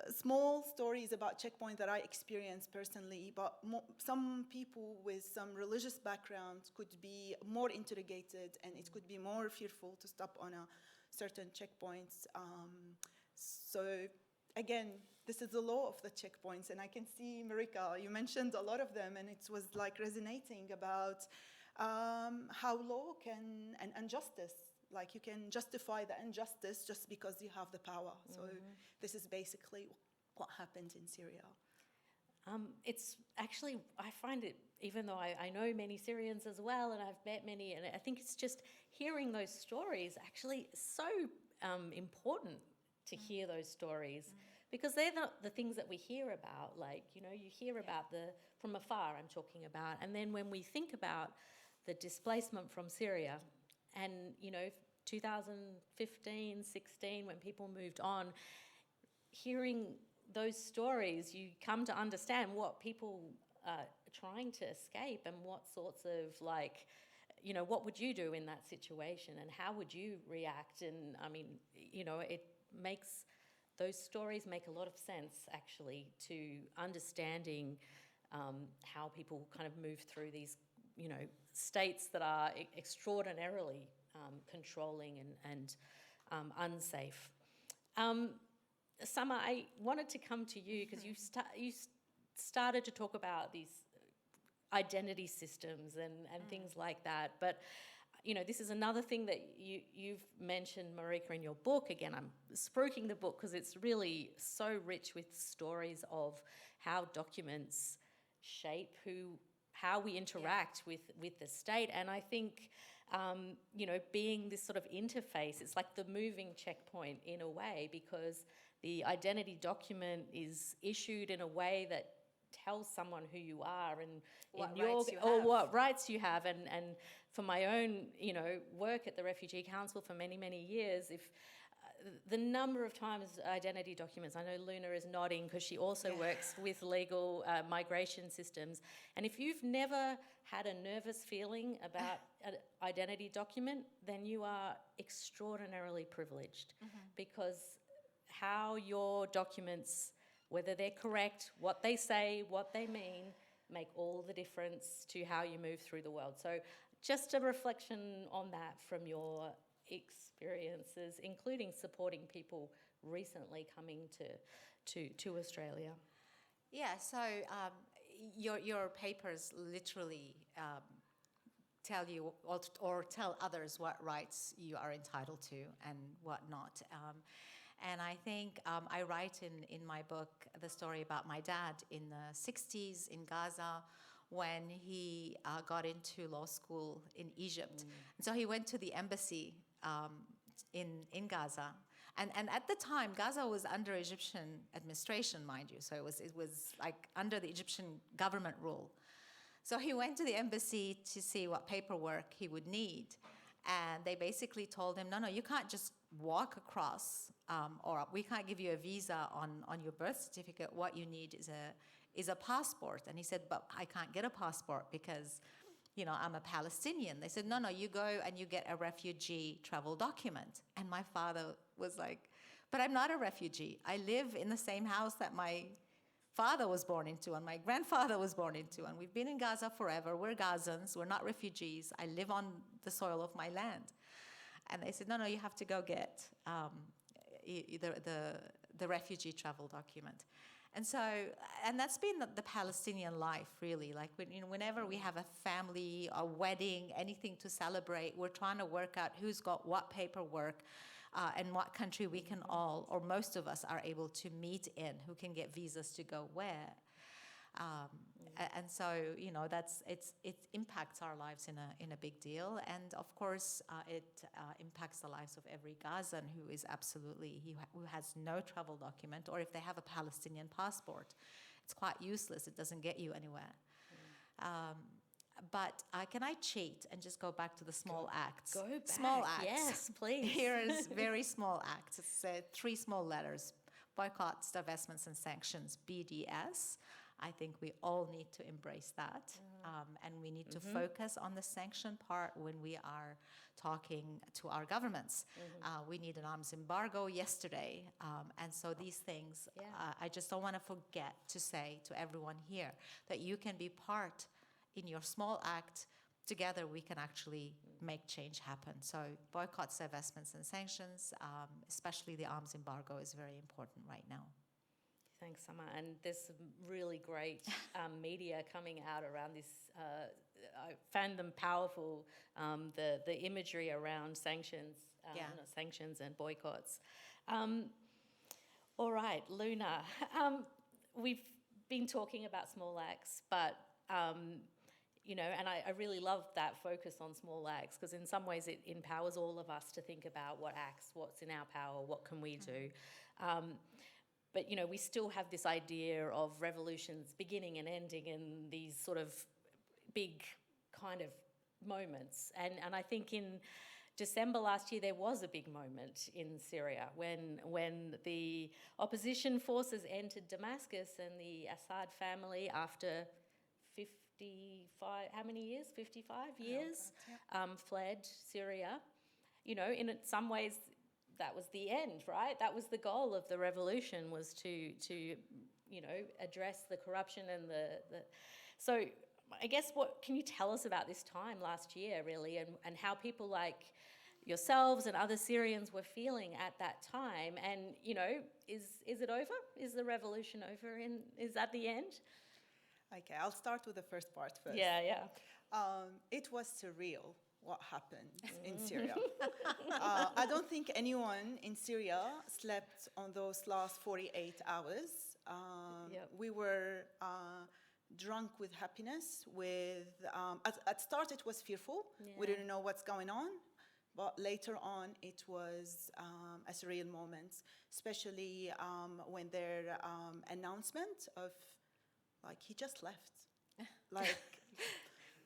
small stories about checkpoint that I experienced personally, but some people with some religious backgrounds could be more interrogated, and it could be more fearful to stop on a certain checkpoints. So again, this is the law of the checkpoints, and I can see, Marika, you mentioned a lot of them, and it was like resonating about how law and justice, like you can justify the injustice just because you have the power. So this is basically what happened in Syria. It's actually, I find it, even though I know many Syrians as well, and I've met many, and I think it's just hearing those stories actually so important to hear those stories, because they're not the things that we hear about. Like, you know, you hear about from afar, I'm talking about, and then when we think about the displacement from Syria and, you know, 2015, 16, when people moved on, hearing those stories, you come to understand what people are trying to escape and what sorts of, like, you know, what would you do in that situation and how would you react? And I mean, you know, those stories make a lot of sense actually to understanding how people kind of move through these, you know, states that are extraordinarily controlling and unsafe. Summer, I wanted to come to you because you started to talk about these identity systems and things like that. But, you know, this is another thing that you've mentioned, Marika, in your book. Again, I'm spruiking the book because it's really so rich with stories of how documents shape how we interact with the state. And I think, you know, being this sort of interface, it's like the moving checkpoint in a way, because the identity document is issued in a way that tells someone who you are and what rights you have. And for my own, you know, work at the Refugee Council for many, many years, if the number of times identity documents, I know Luna is nodding because she also works with legal migration systems, and if you've never had a nervous feeling about an identity document, then you are extraordinarily privileged, because how your documents, whether they're correct, what they say, what they mean, make all the difference to how you move through the world. So just a reflection on that from your experiences, including supporting people recently coming to Australia. Yeah, so your papers literally tell you or tell others what rights you are entitled to and what not. And I think I write in my book the story about my dad in the 60s in Gaza, when he got into law school in Egypt. And so he went to the embassy in Gaza. And at the time, Gaza was under Egyptian administration, mind you. So it was like under the Egyptian government rule. So he went to the embassy to see what paperwork he would need. And they basically told him, no, you can't just walk across, or we can't give you a visa on your birth certificate. What you need is a passport. And he said, but I can't get a passport because, you know, I'm a Palestinian. They said, no, you go and you get a refugee travel document. And my father was like, but I'm not a refugee. I live in the same house that my father was born into and my grandfather was born into, and we've been in Gaza forever. We're Gazans, we're not refugees. I live on the soil of my land. And they said, no, you have to go get the refugee travel document. And so, and that's been the Palestinian life, really. Like, whenever we have a family, a wedding, anything to celebrate, we're trying to work out who's got what paperwork and what country we can all, or most of us, are able to meet in, who can get visas to go where. And so, you know, it impacts our lives in a big deal. And of course, it impacts the lives of every Gazan who is who has no travel document, or if they have a Palestinian passport, it's quite useless. It doesn't get you anywhere. But can I cheat and just go back to the small acts? Go back. Small acts. Yes, please. Here is very small acts. It's 3 small letters: boycotts, divestments, and sanctions. BDS. I think we all need to embrace that, and we need to focus on the sanction part when we are talking to our governments. We need an arms embargo yesterday, and so these things, I just don't want to forget to say to everyone here that you can be part in your small act. Together we can actually make change happen. So boycotts, divestments, and sanctions, especially the arms embargo, is very important right now. Thanks, Summer. And there's some really great media coming out around this. I found them powerful, the imagery around sanctions, sanctions and boycotts. All right, Luna, we've been talking about small acts, but you know, and I really love that focus on small acts, because in some ways it empowers all of us to think about what acts, what's in our power, what can we do. But, you know, we still have this idea of revolutions beginning and ending in these sort of big kind of moments. And I think in December last year, there was a big moment in Syria when the opposition forces entered Damascus, and the Assad family, after 55, how many years? 55 years, fled Syria. You know, in some ways, that was the end, right? That was the goal of the revolution, was to you know, address the corruption and the. So I guess, what can you tell us about this time last year, really, and how people like yourselves and other Syrians were feeling at that time? And, you know, is it over? Is the revolution over? Is that the end? Okay, I'll start with the first part first. Yeah. It was surreal what happened in Syria. I don't think anyone in Syria slept on those last 48 hours. We were drunk with happiness. At start it was fearful. Yeah. We didn't know what's going on. But later on, it was a surreal moment, especially when their announcement of, like, he just left. Like,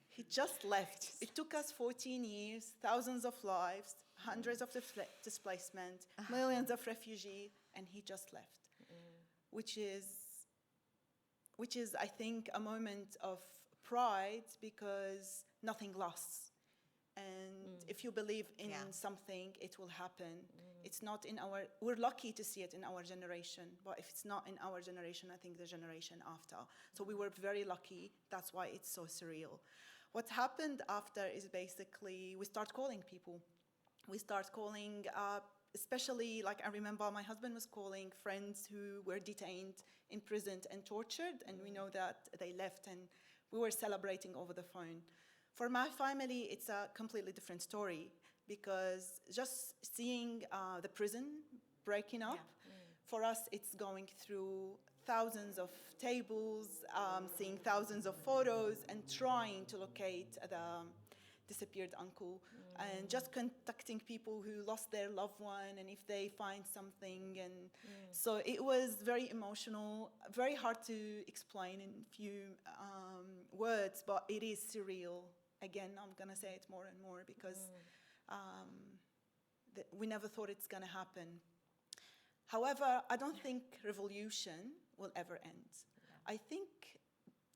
he just left. It took us 14 years, thousands of lives, hundreds of displacement, millions of refugees, and he just left. Which is, I think, a moment of pride, because nothing lasts. And if you believe in something, it will happen. It's not in we're lucky to see it in our generation, but if it's not in our generation, I think the generation after. So we were very lucky. That's why it's so surreal. What happened after is basically we start calling people. We start calling, especially, like, I remember my husband was calling friends who were detained, imprisoned, and tortured, and we know that they left, and we were celebrating over the phone. For my family, it's a completely different story, because just seeing the prison breaking up, for us, it's going through thousands of tables, seeing thousands of photos, and trying to locate the disappeared uncle, and just contacting people who lost their loved one, and if they find something. And so it was very emotional, very hard to explain in few words, but it is surreal. Again, I'm going to say it more and more, because we never thought it's going to happen. However, I don't think revolution will ever end. I think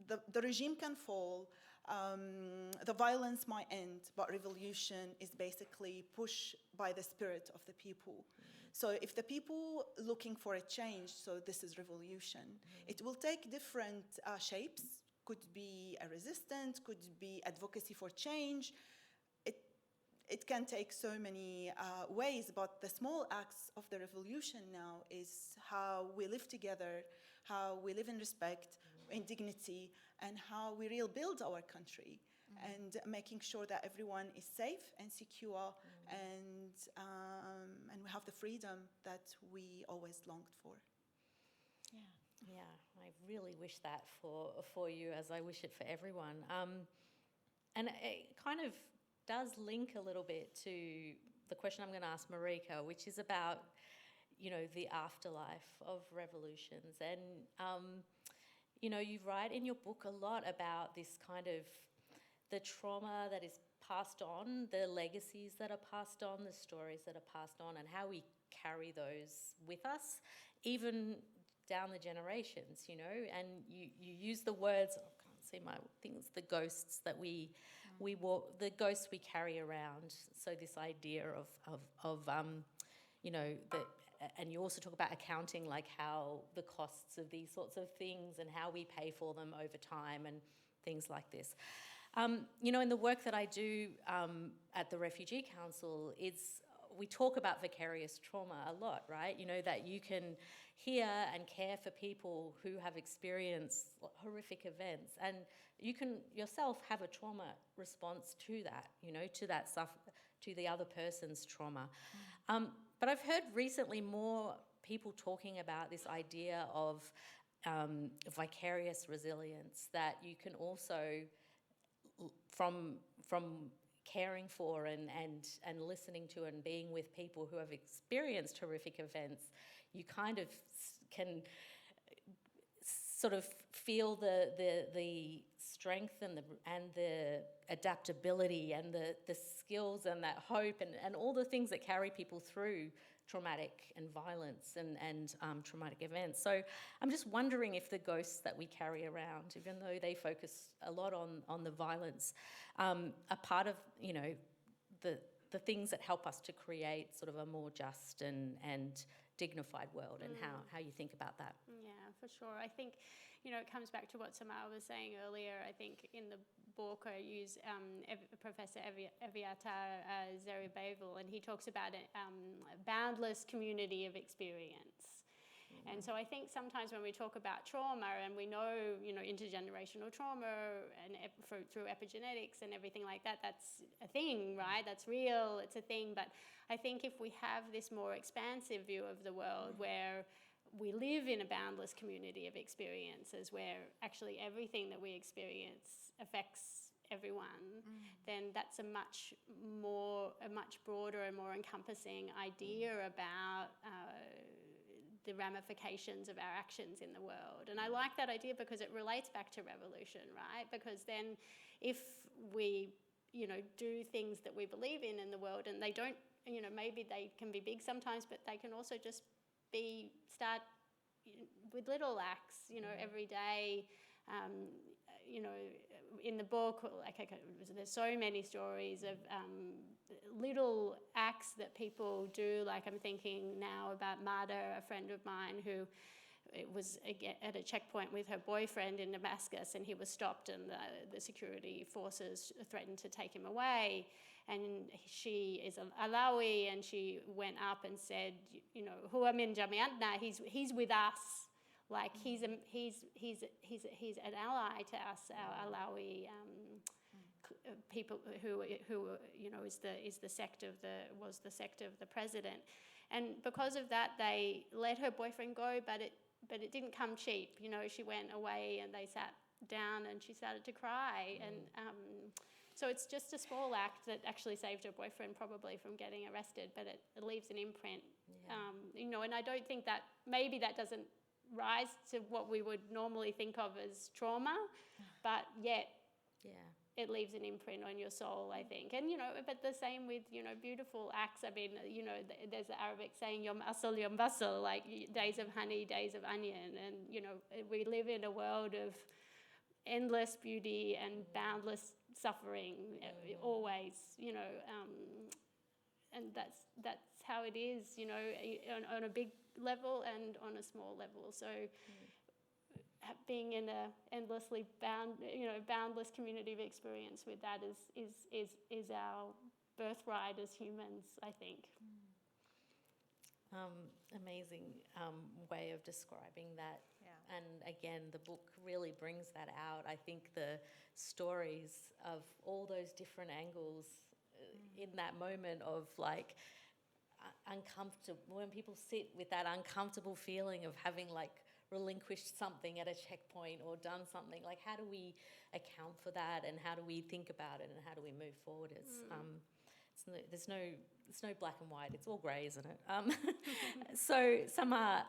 the regime can fall, the violence might end, but revolution is basically pushed by the spirit of the people. So if the people looking for a change, so this is revolution, it will take different shapes. Could be a resistance, could be advocacy for change. It can take so many ways, but the small acts of the revolution now is how we live together, how we live in respect, in dignity, and how we rebuild our country, and making sure that everyone is safe and secure, and we have the freedom that we always longed for. Yeah, I really wish that for you, as I wish it for everyone. And it kind of does link a little bit to the question I'm going to ask Marika, which is about, you know, the afterlife of revolutions. And, you know, you write in your book a lot about this kind of the trauma that is passed on, the legacies that are passed on, the stories that are passed on, and how we carry those with us, even down the generations, you know. And you use the words, I can't see my things, the ghosts that we walk, the ghosts we carry around. So this idea of you know, and you also talk about accounting, like how the costs of these sorts of things and how we pay for them over time and things like this. You know, in the work that I do at the Refugee Council, we talk about vicarious trauma a lot, right? You know, that you can hear and care for people who have experienced horrific events, and you can yourself have a trauma response to that, you know, to that stuff, to the other person's trauma. But I've heard recently more people talking about this idea of vicarious resilience that you can also, from caring for and listening to and being with people who have experienced horrific events, you kind of can sort of feel the strength and the adaptability and the skills and that hope and all the things that carry people through traumatic and violence and traumatic events. So I'm just wondering if the ghosts that we carry around, even though they focus a lot on the violence, are part of, you know, the things that help us to create sort of a more just and dignified world, and how you think about that. Yeah, for sure. I think, you know, it comes back to what Samar was saying earlier. I think in the book I use Professor Eviatar Zerubbabel, and he talks about a boundless community of experience. And so I think sometimes when we talk about trauma, and we know, you know, intergenerational trauma and through epigenetics and everything like that, that's a thing, right? That's real, it's a thing. But I think if we have this more expansive view of the world where we live in a boundless community of experiences, where actually everything that we experience affects everyone, then that's a much broader and more encompassing idea about the ramifications of our actions in the world. And I like that idea because it relates back to revolution, right? Because then if we, you know, do things that we believe in the world, and they don't, you know, maybe they can be big sometimes, but they can also just start with little acts, you know, every day. You know, in the book, like there's so many stories of little acts that people do. Like I'm thinking now about Mada, a friend of mine who was at a checkpoint with her boyfriend in Damascus, and he was stopped, and the security forces threatened to take him away. And she is an Alawi, and she went up and said, you know, "Huwa min jamiatna, he's with us." Like he's an ally to us, our Alawi people who you know was the sect of the president, and because of that they let her boyfriend go, but it didn't come cheap. You know, she went away and they sat down and she started to cry, and so it's just a small act that actually saved her boyfriend probably from getting arrested, but it leaves an imprint. You know, and I don't think that maybe that doesn't rise to what we would normally think of as trauma, but yet it leaves an imprint on your soul, I think. And, you know, but the same with, you know, beautiful acts. I mean, you know, there's the Arabic saying, yom asal, yom basal, like days of honey, days of onion. And, you know, we live in a world of endless beauty and boundless suffering, always, you know, and that's how it is, you know, on a big level and on a small level. So being in a endlessly boundless community of experience with that is our birthright as humans, I think. Amazing way of describing that. And again, the book really brings that out. I think the stories of all those different angles in that moment of like uncomfortable, when people sit with that uncomfortable feeling of having like relinquished something at a checkpoint or done something, like how do we account for that, and how do we think about it, and how do we move forward? There's no black and white, it's all grey, isn't it? So Samar,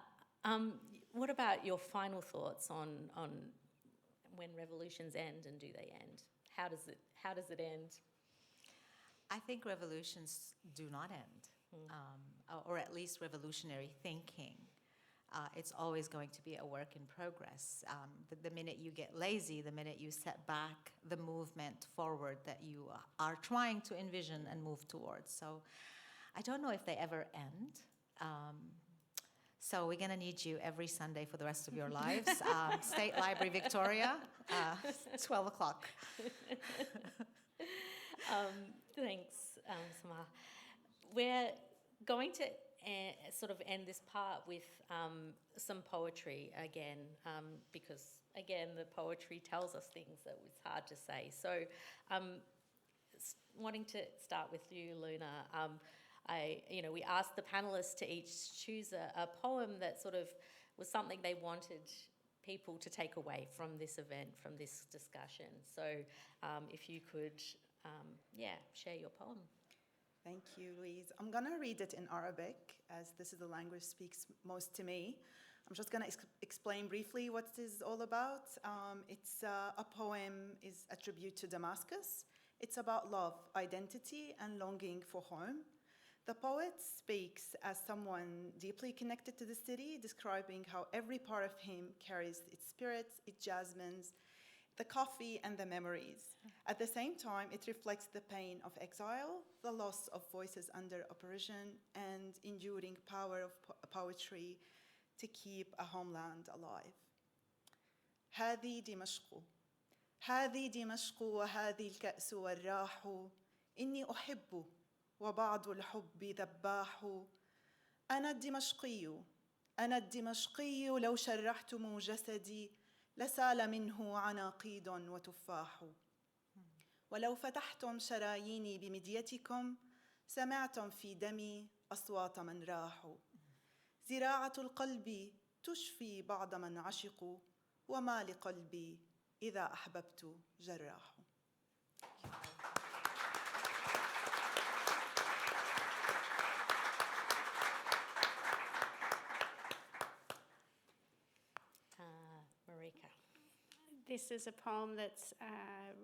what about your final thoughts on when revolutions end, and do they end? How does it end? I think revolutions do not end, or at least revolutionary thinking. It's always going to be a work in progress. The minute you get lazy, the minute you set back the movement forward that you are trying to envision and move towards. So I don't know if they ever end. So we're going to need you every Sunday for the rest of your lives. State Library, Victoria, 12 o'clock. Thanks, Samar. We're going to sort of end this part with some poetry again, because again the poetry tells us things that it's hard to say. So wanting to start with you, Luna, we asked the panelists to each choose a poem that sort of was something they wanted people to take away from this event, from this discussion. So if you could, share your poem. Thank you, Louise. I'm going to read it in Arabic, as this is the language speaks most to me. I'm just going to explain briefly what it is all about. It's a poem, is a tribute to Damascus. It's about love, identity, and longing for home. The poet speaks as someone deeply connected to the city, describing how every part of him carries its spirits, its jasmines, the coffee, and the memories. At the same time, it reflects the pain of exile, the loss of voices under oppression, and enduring power of poetry to keep a homeland alive. هذه دمشق هذه دمشق وهذه الكأس والراح إني أحب وبعض الحب ذباح أنا الدمشقي أنا الدمشقي لو شرحتم جسدي لسال منه عناقيد وتفاح ولو فتحتم شراييني بمديتكم سمعتم في دمي أصوات من راحوا زراعة القلب تشفي بعض من عشقوا وما لقلبي إذا أحببت جراح. Marika. This is a poem that's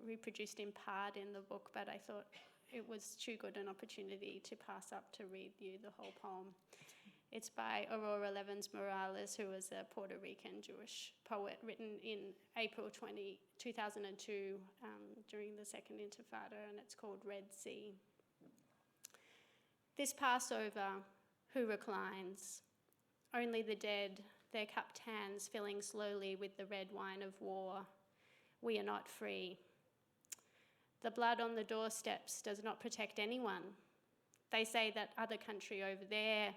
reproduced in part in the book, but I thought it was too good an opportunity to pass up to read you the whole poem. It's by Aurora Levens Morales, who was a Puerto Rican Jewish poet, written in April 2002 during the Second Intifada, and it's called Red Sea. This Passover, who reclines? Only the dead, their cupped hands filling slowly with the red wine of war. We are not free. The blood on the doorsteps does not protect anyone. They say that other country over there,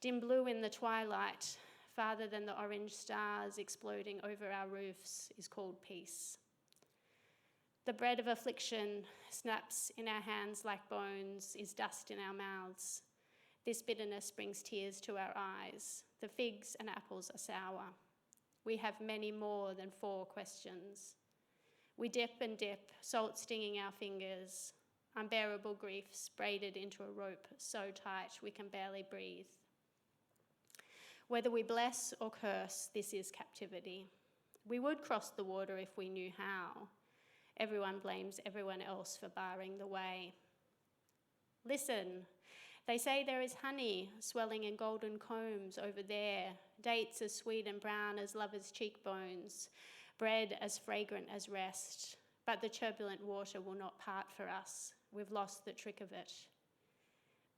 dim blue in the twilight, farther than the orange stars exploding over our roofs, is called peace. The bread of affliction snaps in our hands like bones, is dust in our mouths. This bitterness brings tears to our eyes. The figs and apples are sour. We have many more than 4 questions. We dip and dip, salt stinging our fingers, unbearable griefs braided into a rope so tight we can barely breathe. Whether we bless or curse, this is captivity. We would cross the water if we knew how. Everyone blames everyone else for barring the way. Listen, they say there is honey swelling in golden combs over there, dates as sweet and brown as lovers' cheekbones, bread as fragrant as rest, but the turbulent water will not part for us. We've lost the trick of it.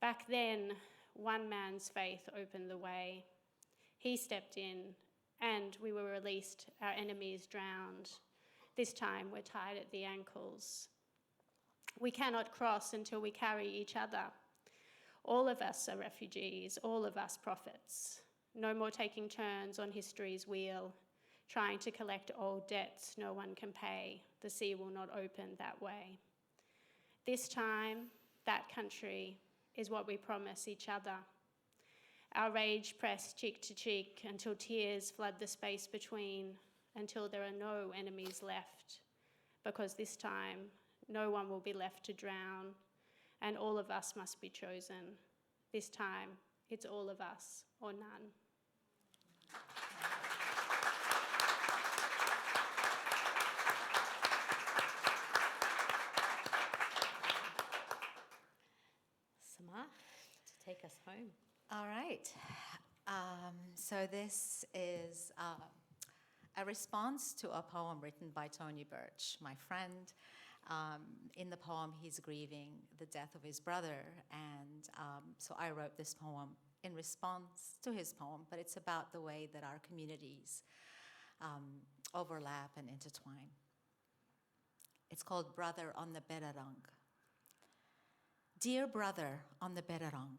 Back then, one man's faith opened the way. He stepped in, and we were released, our enemies drowned. This time we're tied at the ankles. We cannot cross until we carry each other. All of us are refugees, all of us prophets. No more taking turns on history's wheel, trying to collect old debts no one can pay. The sea will not open that way. This time, that country is what we promise each other. Our rage pressed cheek to cheek until tears flood the space between, until there are no enemies left, because this time no one will be left to drown, and all of us must be chosen. This time it's all of us or none. Samar, to take us home. All right. So this is a response to a poem written by Tony Birch, my friend. In the poem, he's grieving the death of his brother, and so I wrote this poem in response to his poem, but it's about the way that our communities overlap and intertwine. It's called Brother on the Berarang. Dear brother on the Berarang,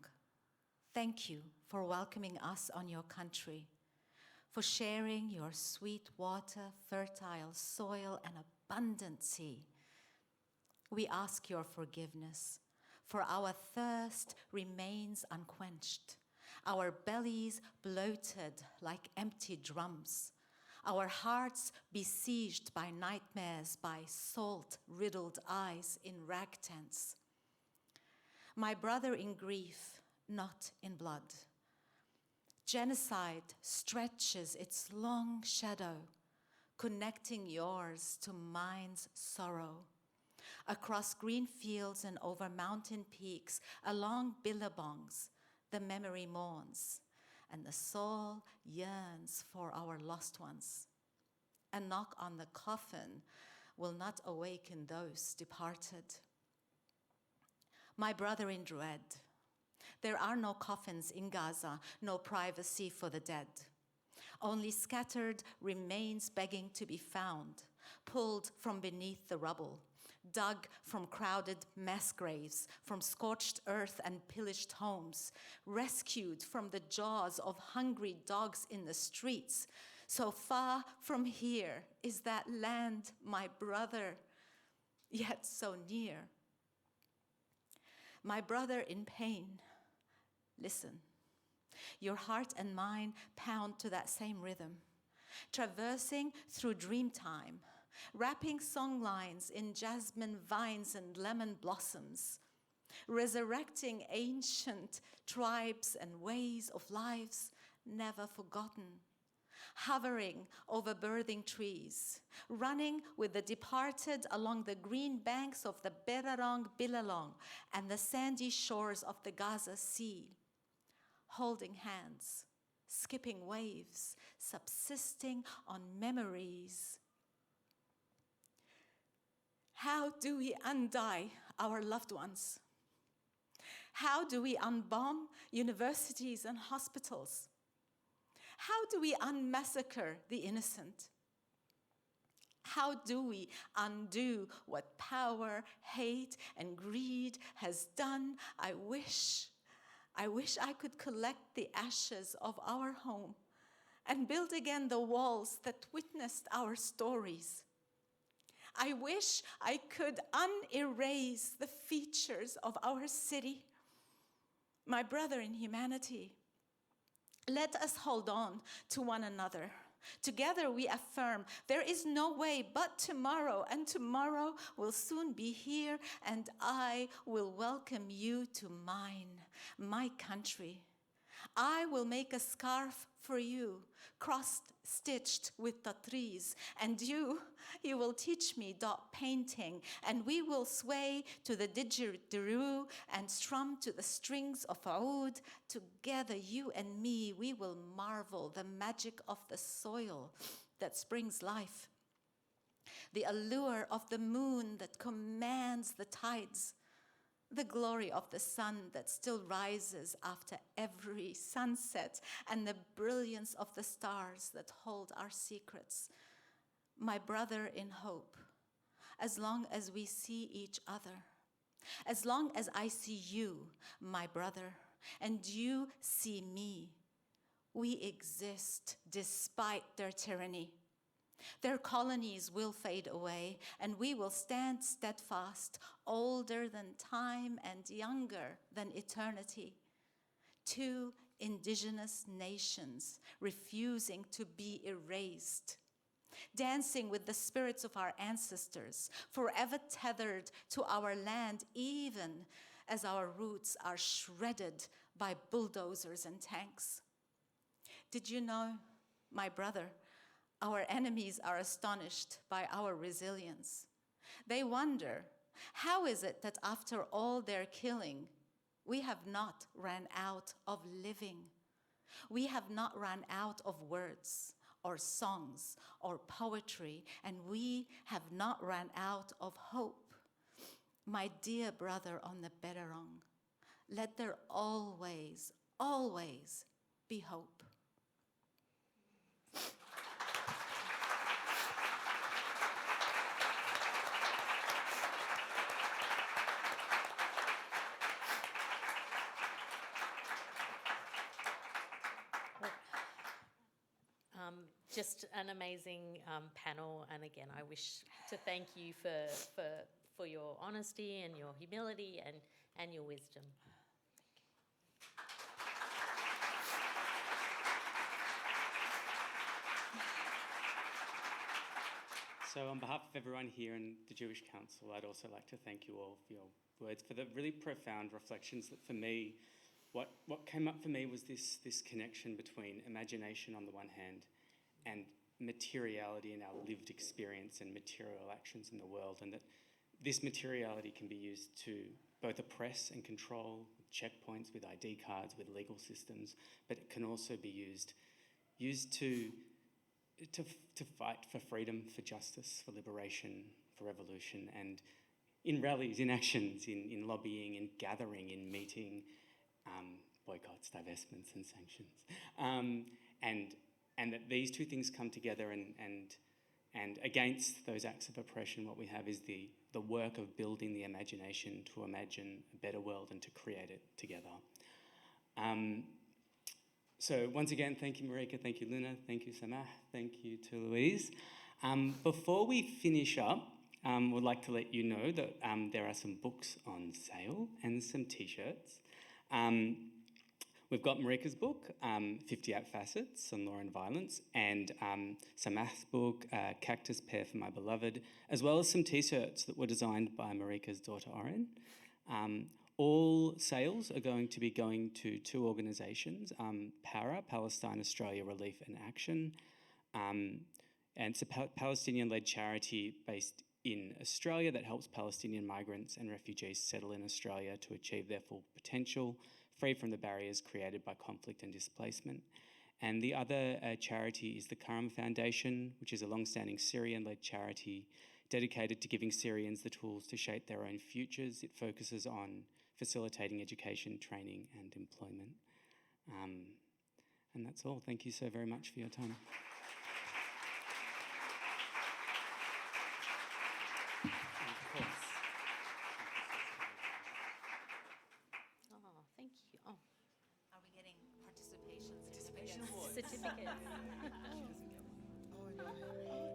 thank you for welcoming us on your country, for sharing your sweet water, fertile soil, and abundant sea. We ask your forgiveness, for our thirst remains unquenched, our bellies bloated like empty drums, our hearts besieged by nightmares, by salt-riddled eyes in rag tents. My brother in grief, not in blood. Genocide stretches its long shadow, connecting yours to mine's sorrow. Across green fields and over mountain peaks, along billabongs, the memory mourns, and the soul yearns for our lost ones. A knock on the coffin will not awaken those departed. My brother in dread, there are no coffins in Gaza, no privacy for the dead. Only scattered remains begging to be found, pulled from beneath the rubble, dug from crowded mass graves, from scorched earth and pillaged homes, rescued from the jaws of hungry dogs in the streets. So far from here is that land, my brother, yet so near. My brother in pain, listen. Your heart and mine pound to that same rhythm, traversing through dream time, wrapping songlines in jasmine vines and lemon blossoms, resurrecting ancient tribes and ways of lives never forgotten, hovering over birthing trees, running with the departed along the green banks of the Berarong Bilalong and the sandy shores of the Gaza Sea, holding hands, skipping waves, subsisting on memories. How do we undie our loved ones? How do we unbomb universities and hospitals? How do we unmassacre the innocent? How do we undo what power, hate, and greed has done? I wish I could collect the ashes of our home and build again the walls that witnessed our stories. I wish I could unerase the features of our city. My brother in humanity, let us hold on to one another. Together we affirm there is no way but tomorrow, and tomorrow will soon be here, and I will welcome you to mine, my country. I will make a scarf for you, cross-stitched with tatris, and you will teach me dot painting, and we will sway to the didgeridoo and strum to the strings of oud. Together, you and me, we will marvel the magic of the soil that springs life, the allure of the moon that commands the tides, the glory of the sun that still rises after every sunset, and the brilliance of the stars that hold our secrets. My brother in hope, as long as we see each other, as long as I see you, my brother, and you see me, we exist despite their tyranny. Their colonies will fade away, and we will stand steadfast, older than time and younger than eternity. Two indigenous nations refusing to be erased, dancing with the spirits of our ancestors, forever tethered to our land, even as our roots are shredded by bulldozers and tanks. Did you know, my brother, our enemies are astonished by our resilience. They wonder, how is it that after all their killing, we have not run out of living? We have not run out of words or songs or poetry, and we have not run out of hope. My dear brother on the Berarong, let there always, always be hope. Just an amazing panel, and again, I wish to thank you for your honesty and your humility and your wisdom. So on behalf of everyone here in the Jewish Council, I'd also like to thank you all for your words, for the really profound reflections that for me, what came up for me was this connection between imagination on the one hand and materiality in our lived experience and material actions in the world, and that this materiality can be used to both oppress and control with checkpoints, with ID cards, with legal systems, but it can also be used to fight for freedom, for justice, for liberation, for revolution, and in rallies, in actions, in lobbying, in gathering, in meeting, boycotts, divestments and sanctions. And that these two things come together, and against those acts of oppression, what we have is the work of building the imagination to imagine a better world and to create it together. So once again, thank you, Marika, thank you, Luna, thank you, Samah, thank you to Louise. Before we finish up, we'd like to let you know that there are some books on sale and some T-shirts. We've got Marika's book, 58 Facets on Law and Violence, and Samah's book, Cactus Pear for My Beloved, as well as some T-shirts that were designed by Marika's daughter, Oren. All sales are going to be going to two organisations, PARA, Palestine, Australia Relief and Action, and it's a Palestinian-led charity based in Australia that helps Palestinian migrants and refugees settle in Australia to achieve their full potential, free from the barriers created by conflict and displacement. And the other charity is the Karam Foundation, which is a long-standing Syrian-led charity dedicated to giving Syrians the tools to shape their own futures. It focuses on facilitating education, training and employment. And that's all. Thank you so very much for your time. Oh, thank you. Oh, Are we getting participation certificates. Oh, no.